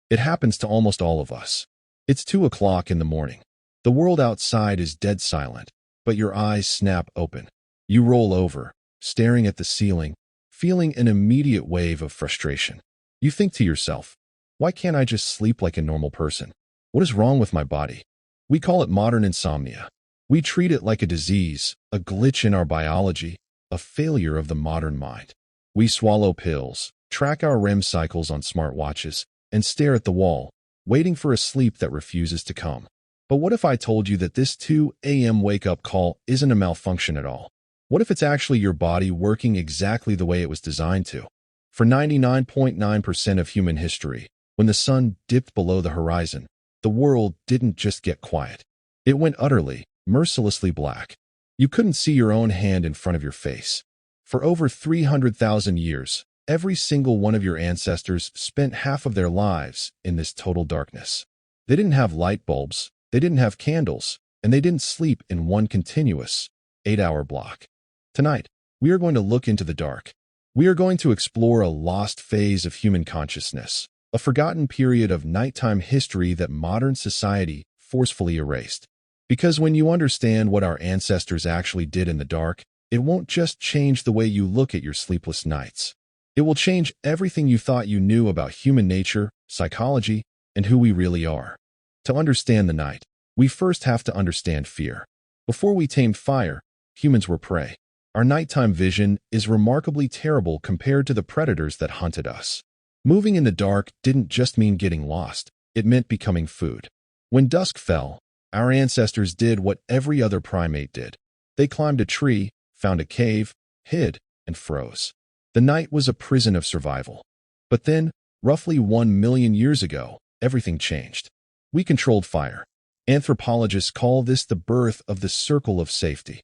It happens to almost all of us. It's 2 o'clock in the morning. The world outside is dead silent, but your eyes snap open. You roll over, staring at the ceiling, feeling an immediate wave of frustration. You think to yourself, why can't I just sleep like a normal person? What is wrong with my body? We call it modern insomnia. We treat it like a disease, a glitch in our biology, a failure of the modern mind. We swallow pills, track our REM cycles on smartwatches, and stare at the wall, waiting for a sleep that refuses to come. But what if I told you that this 2 a.m. wake-up call isn't a malfunction at all? What if it's actually your body working exactly the way it was designed to? For 99.9% of human history, when the sun dipped below the horizon, the world didn't just get quiet. It went utterly, mercilessly black. You couldn't see your own hand in front of your face. For over 300,000 years, every single one of your ancestors spent half of their lives in this total darkness. They didn't have light bulbs, they didn't have candles, and they didn't sleep in one continuous 8-hour block. Tonight, we are going to look into the dark. We are going to explore a lost phase of human consciousness, a forgotten period of nighttime history that modern society forcefully erased. Because when you understand what our ancestors actually did in the dark, it won't just change the way you look at your sleepless nights. It will change everything you thought you knew about human nature, psychology, and who we really are. To understand the night, we first have to understand fear. Before we tamed fire, humans were prey. Our nighttime vision is remarkably terrible compared to the predators that hunted us. Moving in the dark didn't just mean getting lost, it meant becoming food. When dusk fell, our ancestors did what every other primate did. They climbed a tree, found a cave, hid, and froze. The night was a prison of survival. But then, roughly 1 million years ago, everything changed. We controlled fire. Anthropologists call this the birth of the circle of safety.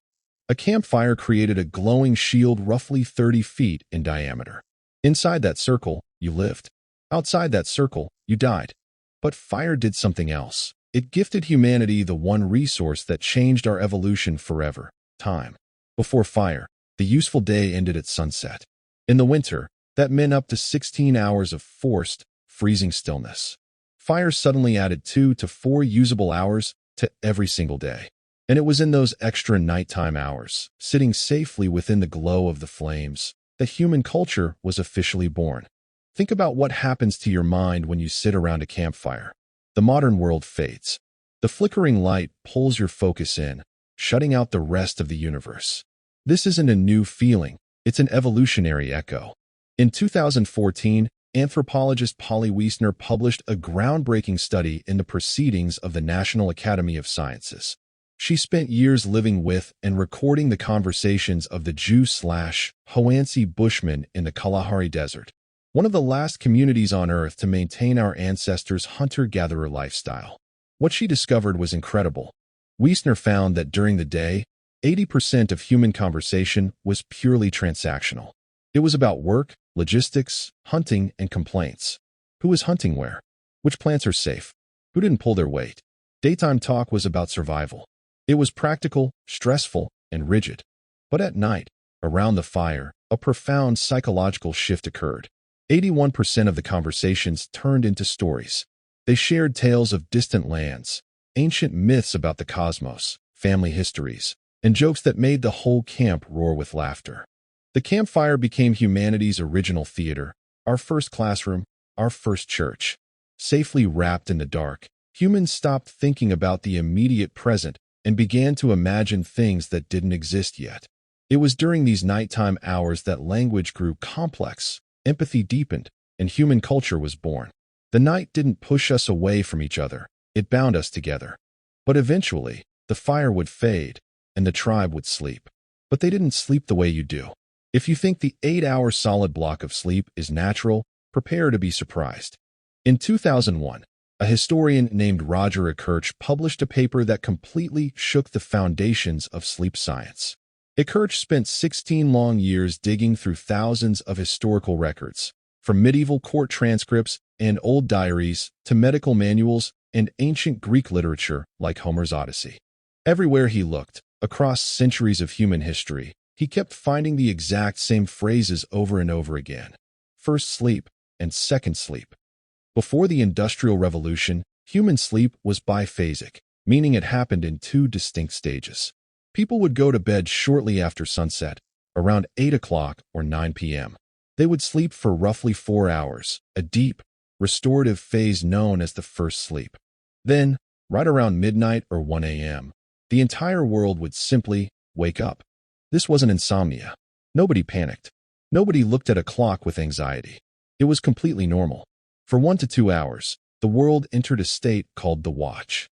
A campfire created a glowing shield roughly 30 feet in diameter. Inside that circle, you lived. Outside that circle, you died. But fire did something else. It gifted humanity the one resource that changed our evolution forever: time. Before fire, the useful day ended at sunset. In the winter, that meant up to 16 hours of forced, freezing stillness. Fire suddenly added 2 to 4 usable hours to every single day. And it was in those extra nighttime hours, sitting safely within the glow of the flames, that human culture was officially born. Think about what happens to your mind when you sit around a campfire. The modern world fades. The flickering light pulls your focus in, shutting out the rest of the universe. This isn't a new feeling, it's an evolutionary echo. In 2014, anthropologist Polly Wiesner published a groundbreaking study in the Proceedings of the National Academy of Sciences. She spent years living with and recording the conversations of the Jew/Hoansi Bushmen in the Kalahari Desert, one of the last communities on Earth to maintain our ancestors' hunter-gatherer lifestyle. What she discovered was incredible. Wiesner found that during the day, 80% of human conversation was purely transactional. It was about work, logistics, hunting, and complaints. Who was hunting where? Which plants are safe? Who didn't pull their weight? Daytime talk was about survival. It was practical, stressful, and rigid. But at night, around the fire, a profound psychological shift occurred. 81% of the conversations turned into stories. They shared tales of distant lands, ancient myths about the cosmos, family histories, and jokes that made the whole camp roar with laughter. The campfire became humanity's original theater, our first classroom, our first church. Safely wrapped in the dark, humans stopped thinking about the immediate present and began to imagine things that didn't exist yet. It was during these nighttime hours that language grew complex, empathy deepened, and human culture was born. The night didn't push us away from each other, it bound us together. But eventually, the fire would fade, and the tribe would sleep. But they didn't sleep the way you do. If you think the 8-hour solid block of sleep is natural, prepare to be surprised. In 2001, a historian named Roger Ekirch published a paper that completely shook the foundations of sleep science. Ekirch spent 16 long years digging through thousands of historical records, from medieval court transcripts and old diaries to medical manuals and ancient Greek literature like Homer's Odyssey. Everywhere he looked, across centuries of human history, he kept finding the exact same phrases over and over again. First sleep and second sleep. Before the Industrial Revolution, human sleep was biphasic, meaning it happened in two distinct stages. People would go to bed shortly after sunset, around 8 o'clock or 9 p.m. They would sleep for roughly 4 hours, a deep, restorative phase known as the first sleep. Then, right around midnight or 1 a.m., the entire world would simply wake up. This wasn't insomnia. Nobody panicked. Nobody looked at a clock with anxiety. It was completely normal. For 1 to 2 hours, the world entered a state called the watch.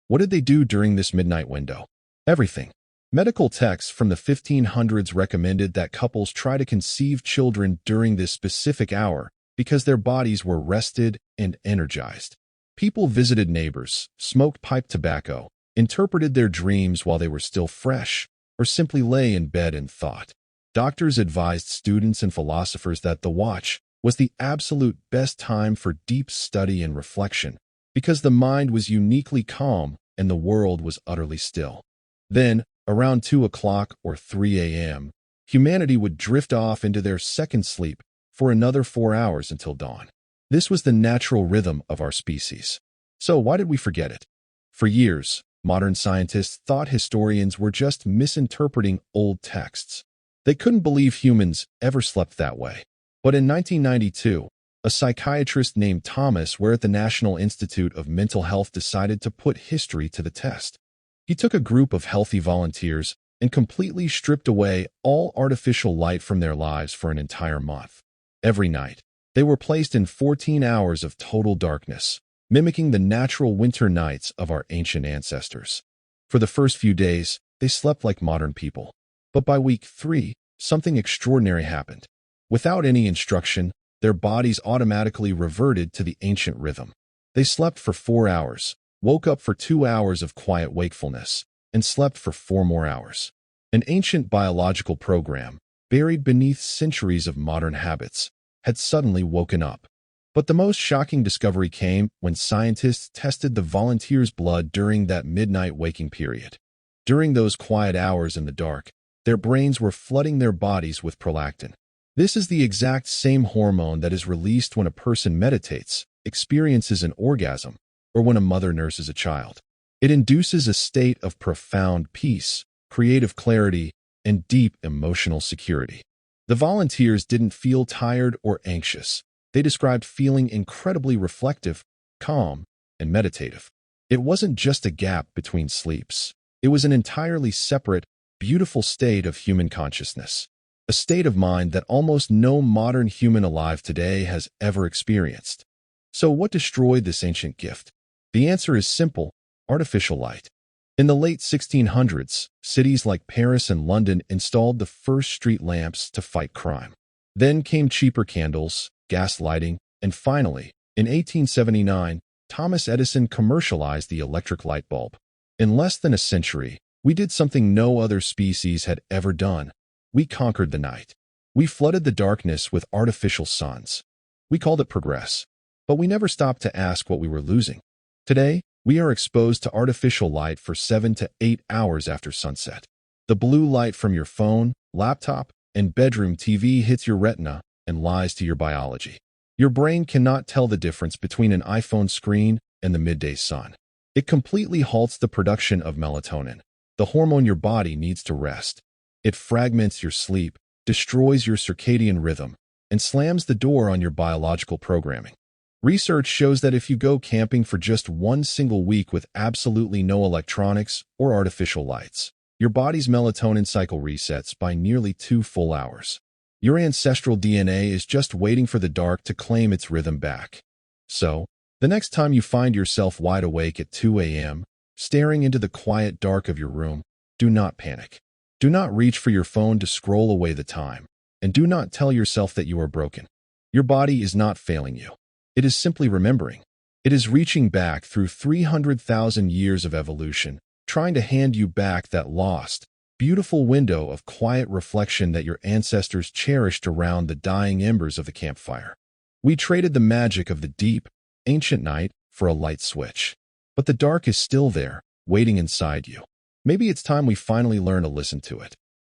What did they do during this midnight window? Everything. Medical texts from the 1500s recommended that couples try to conceive children during this specific hour because their bodies were rested and energized. People visited neighbors, smoked pipe tobacco, interpreted their dreams while they were still fresh, or simply lay in bed and thought. Doctors advised students and philosophers that the watch was the absolute best time for deep study and reflection because the mind was uniquely calm and the world was utterly still. Then, around 2 o'clock or 3 a.m., humanity would drift off into their second sleep for another 4 hours until dawn. This was the natural rhythm of our species. So why did we forget it? For years, modern scientists thought historians were just misinterpreting old texts. They couldn't believe humans ever slept that way. But in 1992, a psychiatrist named Thomas Ware at the National Institute of Mental Health decided to put history to the test. He took a group of healthy volunteers and completely stripped away all artificial light from their lives for an entire month. Every night, they were placed in 14 hours of total darkness, mimicking the natural winter nights of our ancient ancestors. For the first few days, they slept like modern people. But by week 3, something extraordinary happened. Without any instruction, their bodies automatically reverted to the ancient rhythm. They slept for 4 hours, woke up for 2 hours of quiet wakefulness, and slept for 4 more hours. An ancient biological program, buried beneath centuries of modern habits, had suddenly woken up. But the most shocking discovery came when scientists tested the volunteers' blood during that midnight waking period. During those quiet hours in the dark, their brains were flooding their bodies with prolactin. This is the exact same hormone that is released when a person meditates, experiences an orgasm, or when a mother nurses a child. It induces a state of profound peace, creative clarity, and deep emotional security. The volunteers didn't feel tired or anxious. They described feeling incredibly reflective, calm, and meditative. It wasn't just a gap between sleeps. It was an entirely separate, beautiful state of human consciousness, a state of mind that almost no modern human alive today has ever experienced. So what destroyed this ancient gift? The answer is simple: artificial light. In the late 1600s, cities like Paris and London installed the first street lamps to fight crime. Then came cheaper candles, gas lighting, and finally, in 1879, Thomas Edison commercialized the electric light bulb. In less than a century, we did something no other species had ever done. We conquered the night. We flooded the darkness with artificial suns. We called it progress. But we never stopped to ask what we were losing. Today, we are exposed to artificial light for 7 to 8 hours after sunset. The blue light from your phone, laptop, and bedroom TV hits your retina and lies to your biology. Your brain cannot tell the difference between an iPhone screen and the midday sun. It completely halts the production of melatonin, the hormone your body needs to rest. It fragments your sleep, destroys your circadian rhythm, and slams the door on your biological programming. Research shows that if you go camping for just one single week with absolutely no electronics or artificial lights, your body's melatonin cycle resets by nearly 2 full hours. Your ancestral DNA is just waiting for the dark to claim its rhythm back. So, the next time you find yourself wide awake at 2 a.m., staring into the quiet dark of your room, do not panic. Do not reach for your phone to scroll away the time, and do not tell yourself that you are broken. Your body is not failing you. It is simply remembering. It is reaching back through 300,000 years of evolution, trying to hand you back that lost, beautiful window of quiet reflection that your ancestors cherished around the dying embers of the campfire. We traded the magic of the deep, ancient night for a light switch. But the dark is still there, waiting inside you. Maybe it's time we finally learn to listen to it.